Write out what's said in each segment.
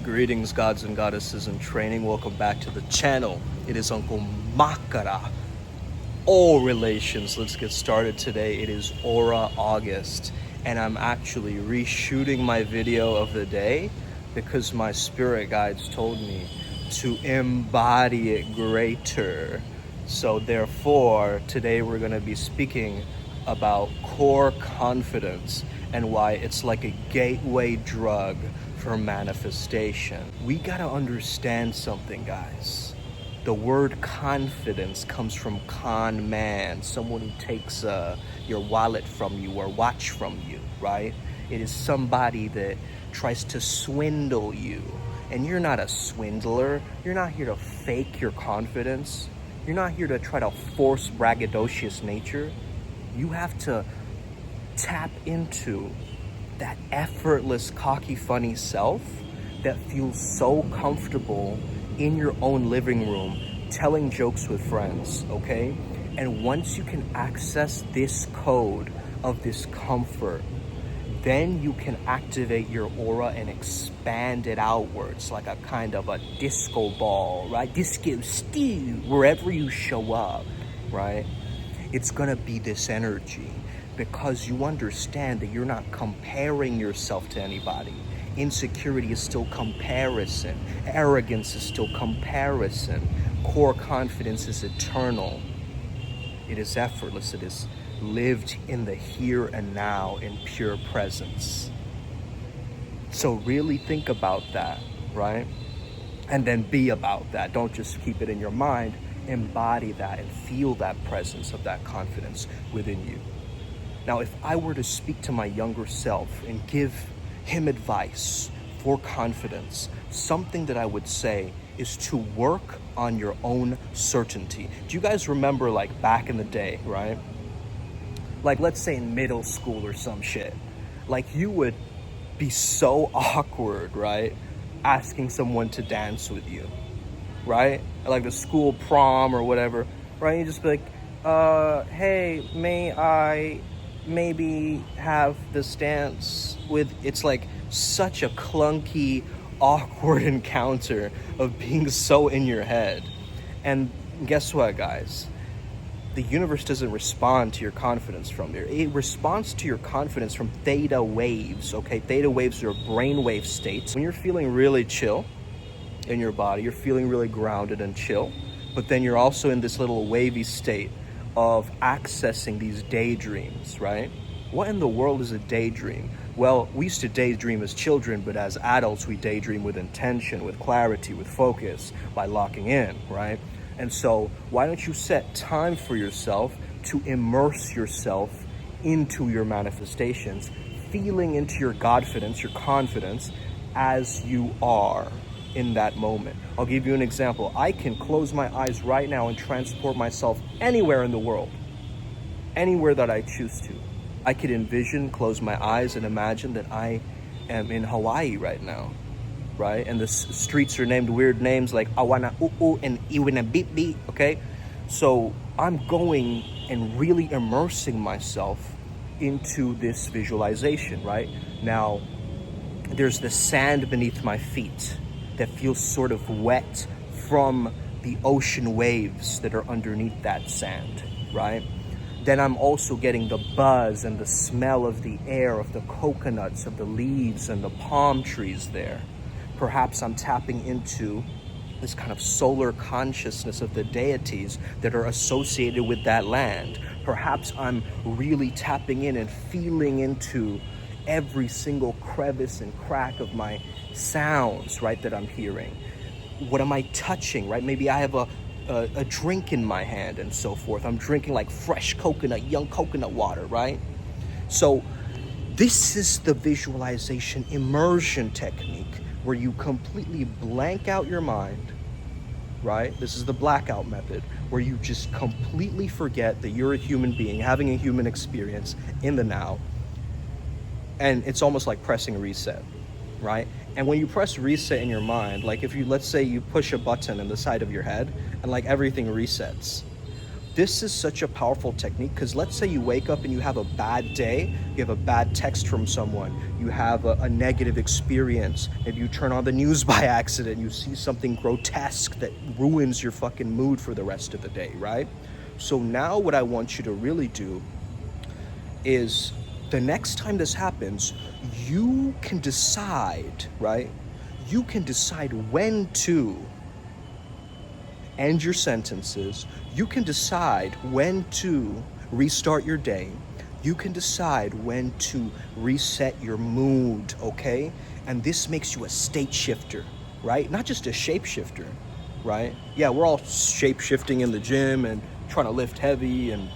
Greetings, gods and goddesses in training. Welcome back to the channel. It is Uncle Makara. All relations. Let's get started today. It is Aura August, and I'm actually reshooting my video of the day because my spirit guides told me to embody it greater. So therefore, today we're going to be speaking about core confidence and why it's like a gateway drug for manifestation. We gotta understand something, guys. The word confidence comes from con man, someone who takes your wallet from you or watch from you, right? It is somebody that tries to swindle you. And you're not a swindler. You're not here to fake your confidence. You're not here to try to force braggadocious nature. You have to tap into that effortless, cocky, funny self that feels so comfortable in your own living room telling jokes with friends, okay? And once you can access this code of this comfort, then you can activate your aura and expand it outwards like a kind of a disco ball, right? Disco stew, wherever you show up, right? It's gonna be this energy because you understand that you're not comparing yourself to anybody. Insecurity is still comparison. Arrogance is still comparison. Core confidence is eternal. It is effortless. It is lived in the here and now in pure presence. So really think about that, right? And then be about that. Don't just keep it in your mind. Embody that and feel that presence of that confidence within you. Now, if I were to speak to my younger self and give him advice for confidence, something that I would say is to work on your own certainty. Do you guys remember like back in the day, right? Like let's say in middle school or some shit. Like you would be so awkward, right? Asking someone to dance with you, right? Like the school prom or whatever, right? You just be like, hey, may I maybe have this dance with, it's like such a clunky, awkward encounter of being so in your head. And guess what, guys? The universe doesn't respond to your confidence from there. It responds to your confidence from theta waves, okay? Theta waves are brainwave states. When you're feeling really chill in your body, you're feeling really grounded and chill, but then you're also in this little wavy state of accessing these daydreams, right? What in the world is a daydream? Well, we used to daydream as children, but as adults, we daydream with intention, with clarity, with focus, by locking in, right? And so why don't you set time for yourself to immerse yourself into your manifestations, feeling into your Godfidence, your confidence as you are in that moment. I'll give you an example. I can close my eyes right now and transport myself anywhere in the world, anywhere that I choose to. I could envision, close my eyes and imagine that I am in Hawaii right now, right? And the streets are named weird names like Awana U'u and Iwana Beep Beep, okay? So I'm going and really immersing myself into this visualization, right? Now, there's the sand beneath my feet that feels sort of wet from the ocean waves that are underneath that sand, right? Then I'm also getting the buzz and the smell of the air, of the coconuts, of the leaves and the palm trees there. Perhaps I'm tapping into this kind of solar consciousness of the deities that are associated with that land. Perhaps I'm really tapping in and feeling into every single crevice and crack of my sounds, right, that I'm hearing. What am I touching, right? Maybe I have a drink in my hand and so forth. I'm drinking like fresh coconut, young coconut water, right? So this is the visualization immersion technique where you completely blank out your mind, right? This is the blackout method where you just completely forget that you're a human being having a human experience in the now. And it's almost like pressing reset, right? And when you press reset in your mind, like if you, let's say you push a button in the side of your head and like everything resets. This is such a powerful technique because let's say you wake up and you have a bad day, you have a bad text from someone, you have a negative experience, maybe you turn on the news by accident, you see something grotesque that ruins your fucking mood for the rest of the day, right? So now what I want you to really do is the next time this happens, you can decide, right? You can decide when to end your sentences. You can decide when to restart your day. You can decide when to reset your mood, okay? And this makes you a state shifter, right? Not just a shapeshifter, right? Yeah, we're all shape shifting in the gym and trying to lift heavy and,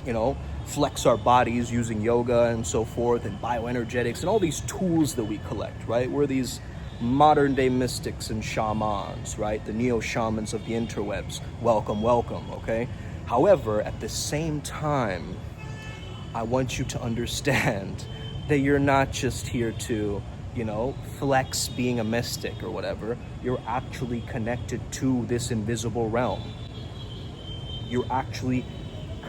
you know, flex our bodies using yoga and so forth and bioenergetics and all these tools that we collect, right? We're these modern day mystics and shamans, right? The neo-shamans of the interwebs. Welcome, welcome, okay? However, at the same time, I want you to understand that you're not just here to, you know, flex being a mystic or whatever. You're actually connected to this invisible realm. You're actually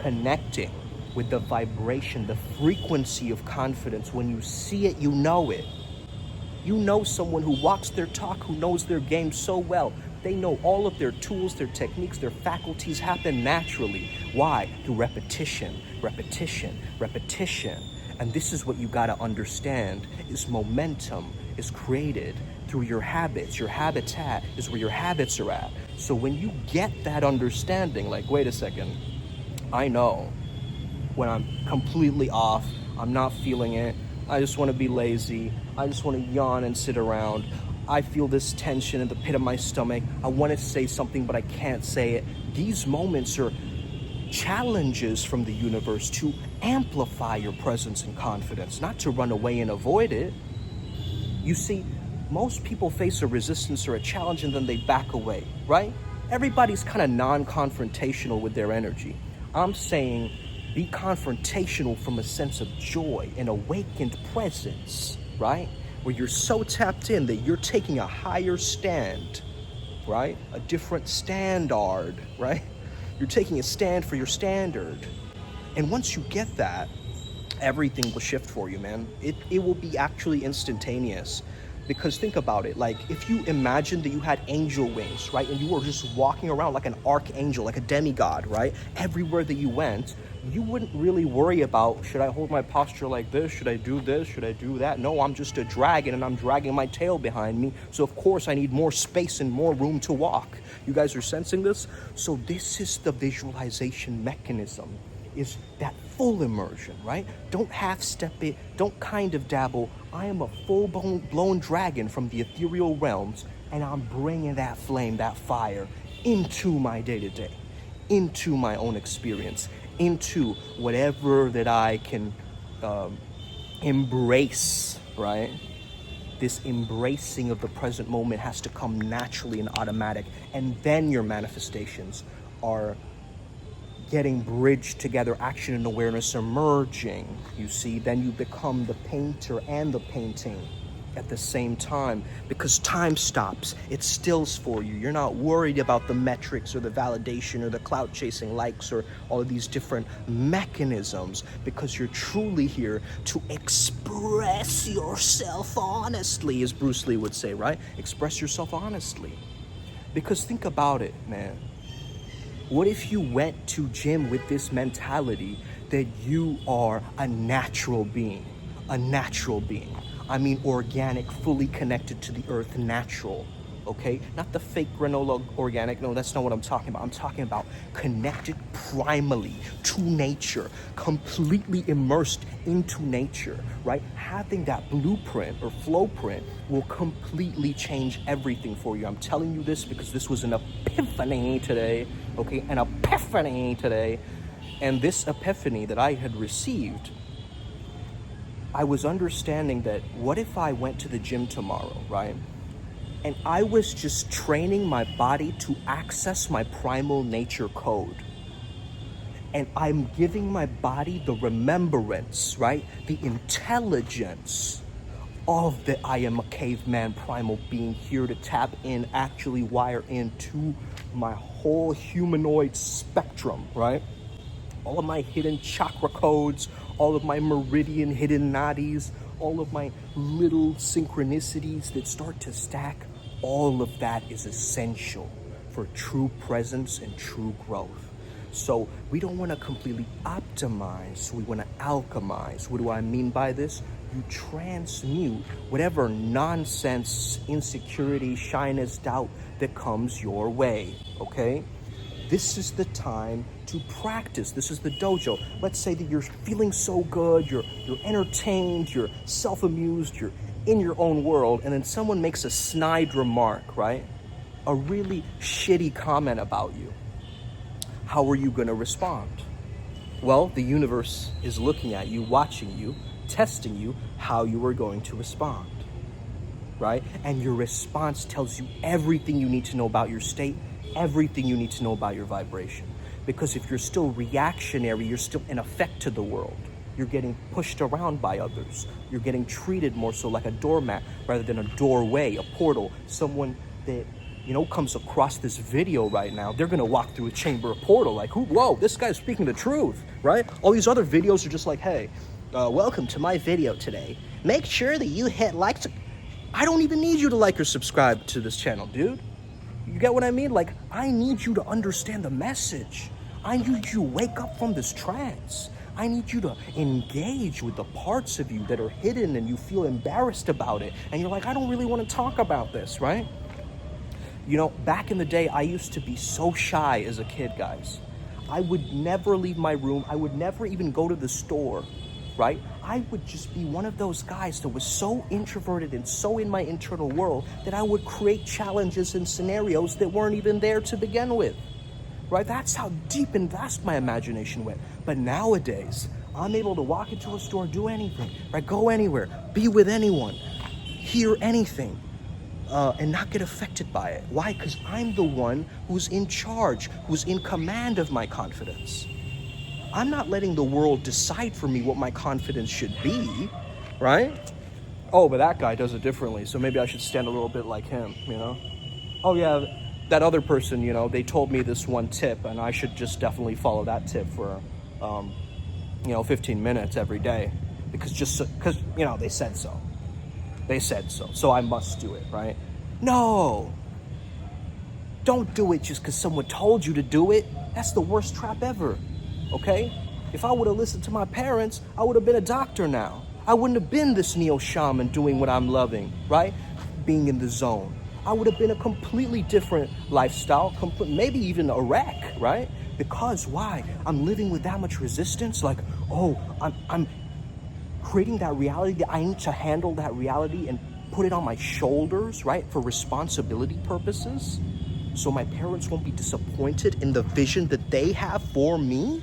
connecting with the vibration, the frequency of confidence. When you see it, you know it. You know someone who walks their talk, who knows their game so well. They know all of their tools, their techniques, their faculties happen naturally. Why? Through repetition, repetition, repetition. And this is what you gotta understand, is momentum is created through your habits. Your habitat is where your habits are at. So when you get that understanding, like, wait a second, I know when I'm completely off, I'm not feeling it, I just want to be lazy, I just want to yawn and sit around, I feel this tension in the pit of my stomach, I want to say something but I can't say it. These moments are challenges from the universe to amplify your presence and confidence, not to run away and avoid it. You see, most people face a resistance or a challenge and then they back away, right? Everybody's kind of non-confrontational with their energy. I'm saying be confrontational from a sense of joy, an awakened presence, right? Where you're so tapped in that you're taking a higher stand, right? A different standard, right? You're taking a stand for your standard. And once you get that, everything will shift for you, man. It will be actually instantaneous. Because think about it, like if you imagine that you had angel wings, right? And you were just walking around like an archangel, like a demigod, right? Everywhere that you went, you wouldn't really worry about, should I hold my posture like this? Should I do this? Should I do that? No, I'm just a dragon and I'm dragging my tail behind me. So of course I need more space and more room to walk. You guys are sensing this? So this is the visualization mechanism, is that full immersion, right? Don't half step it, don't kind of dabble. I am a full-blown dragon from the ethereal realms, and I'm bringing that flame, that fire, into my day-to-day, into my own experience, into whatever that I can embrace, right? This embracing of the present moment has to come naturally and automatic, and then your manifestations are getting bridged together, action and awareness are merging, you see. Then you become the painter and the painting at the same time, because time stops, it stills for you. You're not worried about the metrics or the validation or the clout chasing likes or all of these different mechanisms, because you're truly here to express yourself honestly, as Bruce Lee would say, right? Express yourself honestly. Because think about it, man. What if you went to gym with this mentality that you are a natural being? A natural being. I mean organic, fully connected to the earth, natural, okay? Not the fake granola organic, no, that's not what I'm talking about. I'm talking about connected primally to nature, completely immersed into nature, right? Having that blueprint or flow print will completely change everything for you. I'm telling you this because this was an epiphany today, okay? An epiphany today. And this epiphany that I had received, I was understanding that what if I went to the gym tomorrow, right? And I was just training my body to access my primal nature code. And I'm giving my body the remembrance, right? The intelligence of that I am a caveman primal being here to tap in, actually wire into my whole humanoid spectrum, right? All of my hidden chakra codes, all of my meridian hidden nadis, all of my little synchronicities that start to stack, all of that is essential for true presence and true growth. So we don't want to completely optimize, we want to alchemize. What do I mean by this? You transmute whatever nonsense, insecurity, shyness, doubt that comes your way, okay? This is the time to practice. This is the dojo. Let's say that you're feeling so good, you're entertained, you're self-amused, you're in your own world, and then someone makes a snide remark, right? A really shitty comment about you. How are you going to respond? Well, the universe is looking at you, watching you, testing you, how you are going to respond, right? And your response tells you everything you need to know about your state, everything you need to know about your vibration. Because if you're still reactionary, you're still in effect to the world. You're getting pushed around by others. You're getting treated more so like a doormat rather than a doorway, a portal. Someone that, comes across this video right now, they're gonna walk through a chamber, a portal, like, whoa, this guy's speaking the truth, right? All these other videos are just like, hey, welcome to my video today. Make sure that you hit like. I don't even need you to like or subscribe to this channel, dude. You get what I mean? Like, I need you to understand the message. I need you to wake up from this trance. I need you to engage with the parts of you that are hidden and you feel embarrassed about it. And you're like, I don't really want to talk about this, right? Back in the day, I used to be so shy as a kid, guys. I would never leave my room. I would never even go to the store, right? I would just be one of those guys that was so introverted and so in my internal world that I would create challenges and scenarios that weren't even there to begin with, right? That's how deep and vast my imagination went. But nowadays, I'm able to walk into a store, do anything, right? Go anywhere, be with anyone, hear anything, and not get affected by it. Why? Because I'm the one who's in charge, who's in command of my confidence. I'm not letting the world decide for me what my confidence should be, right? Oh, but that guy does it differently, so maybe I should stand a little bit like him, Oh yeah, that other person, they told me this one tip, and I should just definitely follow that tip for, 15 minutes every day, because they said so. They said so, so I must do it, right? No! Don't do it just because someone told you to do it. That's the worst trap ever. Okay? If I would have listened to my parents, I would have been a doctor now. I wouldn't have been this neo-shaman doing what I'm loving, right? Being in the zone. I would have been a completely different lifestyle, maybe even a wreck, right? Because why? I'm living with that much resistance, like, I'm creating that reality that I need to handle that reality and put it on my shoulders, right? For responsibility purposes. So my parents won't be disappointed in the vision that they have for me?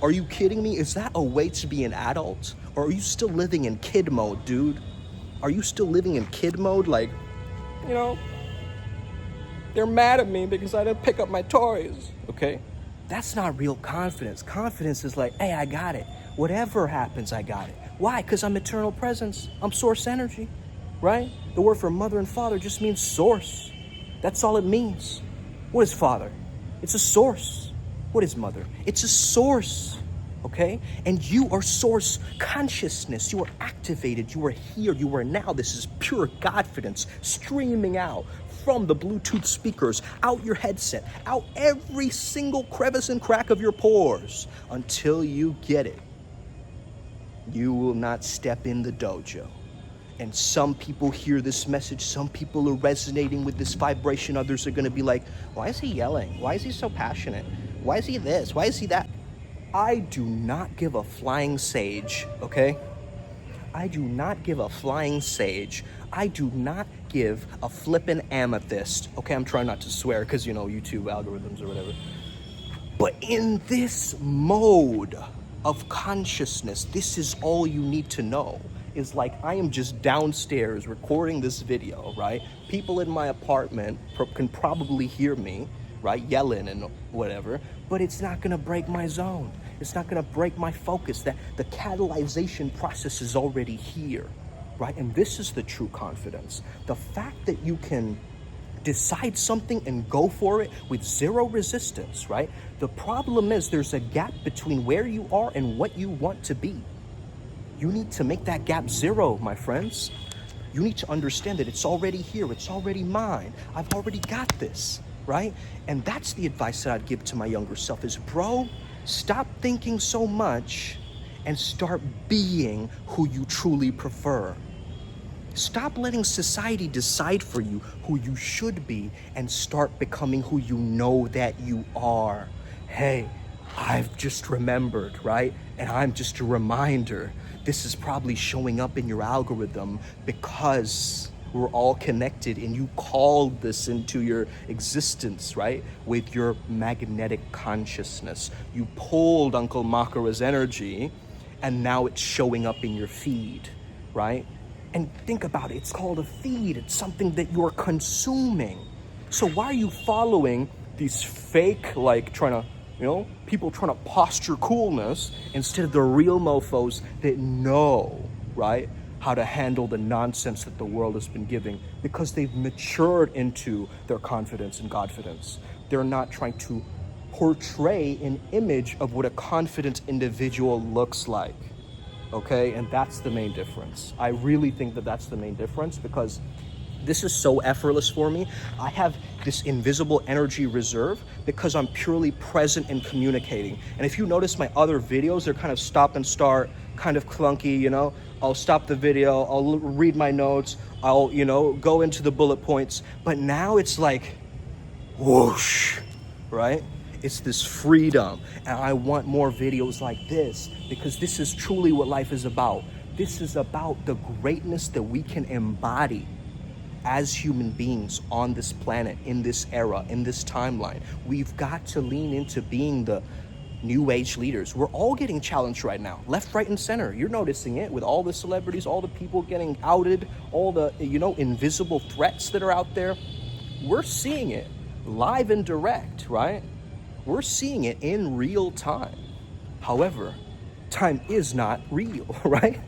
Are you kidding me? Is that a way to be an adult? Or are you still living in kid mode, dude? Are you still living in kid mode? Like, they're mad at me because I didn't pick up my toys, okay? That's not real confidence. Confidence is like, hey, I got it. Whatever happens, I got it. Why? Because I'm eternal presence. I'm source energy, right? The word for mother and father just means source. That's all it means. What is father? It's a source. What is mother? It's a source, okay? And you are source consciousness. You are activated. You are here. You are now. This is pure Godfidence streaming out from the Bluetooth speakers, out your headset, out every single crevice and crack of your pores until you get it. You will not step in the dojo. And some people hear this message, some people are resonating with this vibration, others are going to be like, why is he yelling? Why is he so passionate? Why is he this? Why is he that? I do not give a flying sage, okay? I do not give a flying sage. I do not give a flippin' amethyst. Okay, I'm trying not to swear because, YouTube algorithms or whatever. But in this mode of consciousness, this is all you need to know. Is like, I am just downstairs recording this video, right? People in my apartment can probably hear me, right? Yelling and whatever, but it's not gonna break my zone. It's not gonna break my focus. That the catalyzation process is already here, right? And this is the true confidence. The fact that you can decide something and go for it with zero resistance, right? The problem is there's a gap between where you are and what you want to be. You need to make that gap zero, my friends. You need to understand that it's already here. It's already mine. I've already got this, right? And that's the advice that I'd give to my younger self is, bro, stop thinking so much and start being who you truly prefer. Stop letting society decide for you who you should be and start becoming who you know that you are. Hey, I've just remembered, right? And I'm just a reminder. This is probably showing up in your algorithm because we're all connected and you called this into your existence, right? With your magnetic consciousness. You pulled Uncle Makara's energy and now it's showing up in your feed, right? And think about it, it's called a feed. It's something that you're consuming. So why are you following these fake, like people trying to posture coolness instead of the real mofos that know, right, how to handle the nonsense that the world has been giving because they've matured into their confidence and godfidence. They're not trying to portray an image of what a confident individual looks like. Okay, and that's the main difference. I really think that that's the main difference because this is so effortless for me. I have this invisible energy reserve because I'm purely present and communicating. And if you notice my other videos, they're kind of stop and start, kind of clunky, I'll stop the video, I'll read my notes, I'll, go into the bullet points. But now it's like, whoosh, right? It's this freedom, and I want more videos like this because this is truly what life is about. This is about the greatness that we can embody as human beings on this planet, in this era, in this timeline. We've got to lean into being the new age leaders. We're all getting challenged right now, left, right, and center. You're noticing it with all the celebrities, all the people getting outed, all the, invisible threats that are out there. We're seeing it live and direct, right? We're seeing it in real time. However, time is not real, right?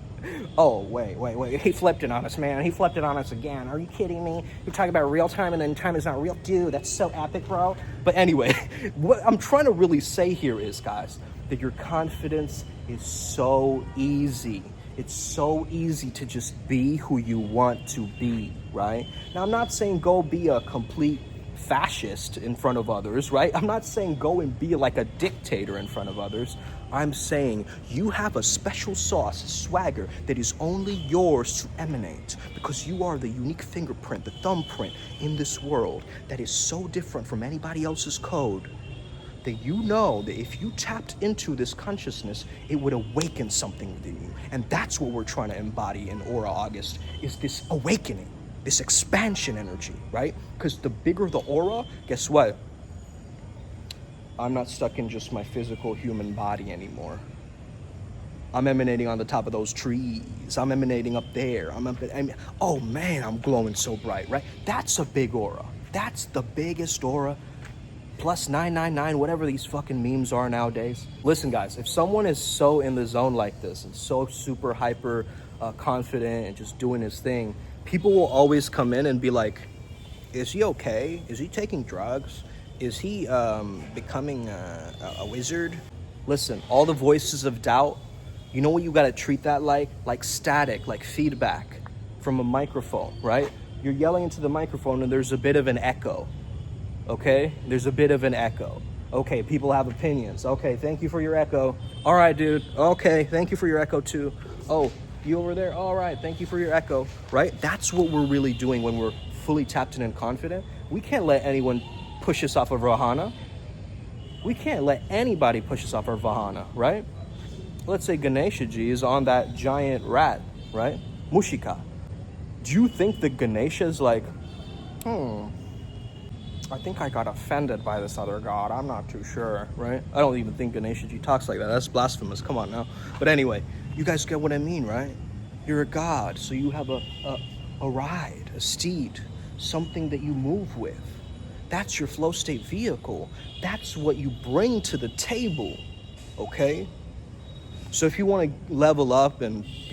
Oh, wait. He flipped it on us, man. He flipped it on us again. Are you kidding me? You're talking about real time and then time is not real? Dude, that's so epic, bro. But anyway, what I'm trying to really say here is, guys, that your confidence is so easy. It's so easy to just be who you want to be, right? Now, I'm not saying go be a complete fascist in front of others, right? I'm not saying go and be like a dictator in front of others. I'm saying you have a special sauce, swagger that is only yours to emanate because you are the unique fingerprint, the thumbprint in this world that is so different from anybody else's code that you know that if you tapped into this consciousness, it would awaken something within you. And that's what we're trying to embody in Aura August, is this awakening, this expansion energy, right? Because the bigger the aura, guess what? I'm not stuck in just my physical human body anymore. I'm emanating on the top of those trees. I'm emanating up there. Oh man, I'm glowing so bright, right? That's a big aura. That's the biggest aura. Plus 999, whatever these fucking memes are nowadays. Listen, guys, if someone is so in the zone like this and so super hyper confident and just doing his thing, people will always come in and be like, is he okay? Is he taking drugs? Is he becoming a wizard? Listen, all the voices of doubt, you know what you gotta treat that like static, like feedback from a microphone, right? You're yelling into the microphone and there's a bit of an echo, okay? There's a bit of an echo. Okay, people have opinions. Okay, thank you for your echo. All right, dude. Okay, thank you for your echo too. Oh, you over there? All right, thank you for your echo, right? That's what we're really doing when we're fully tapped in and confident. We can't let anyone push us off of Rahana. We can't let anybody push us off our Vahana, right? Let's say Ganesha Ji is on that giant rat, right? Mushika. Do you think that Ganesha is like, I think I got offended by this other god. I'm not too sure, right? I don't even think Ganesha Ji talks like that. That's blasphemous. Come on now. But anyway, you guys get what I mean, right? You're a god, so you have a ride, a steed, something that you move with. That's your flow state vehicle. That's what you bring to the table, okay? So if you want to level up and, if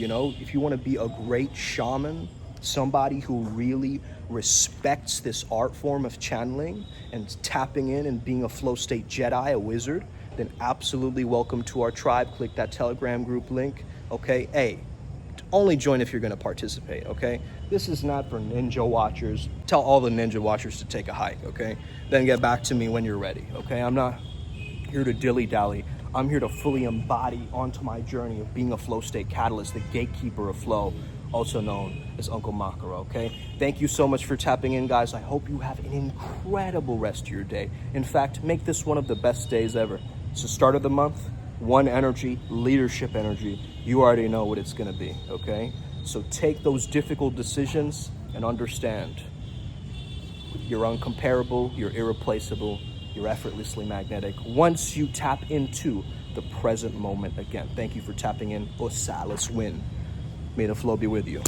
you want to be a great shaman, somebody who really respects this art form of channeling and tapping in and being a flow state Jedi, a wizard, then absolutely welcome to our tribe. Click that Telegram group link, okay? Hey, only join if you're going to participate, okay? This is not for ninja watchers. Tell all the ninja watchers to take a hike, okay? Then get back to me when you're ready, okay? I'm not here to dilly-dally. I'm here to fully embody onto my journey of being a flow state catalyst, the gatekeeper of flow, also known as Uncle Makara, okay? Thank you so much for tapping in, guys. I hope you have an incredible rest of your day. In fact, make this one of the best days ever. It's the start of the month, one energy, leadership energy. You already know what it's gonna be, okay? So take those difficult decisions and understand you're uncomparable, you're irreplaceable, you're effortlessly magnetic once you tap into the present moment again. Thank you for tapping in. Osalis win. May the flow be with you.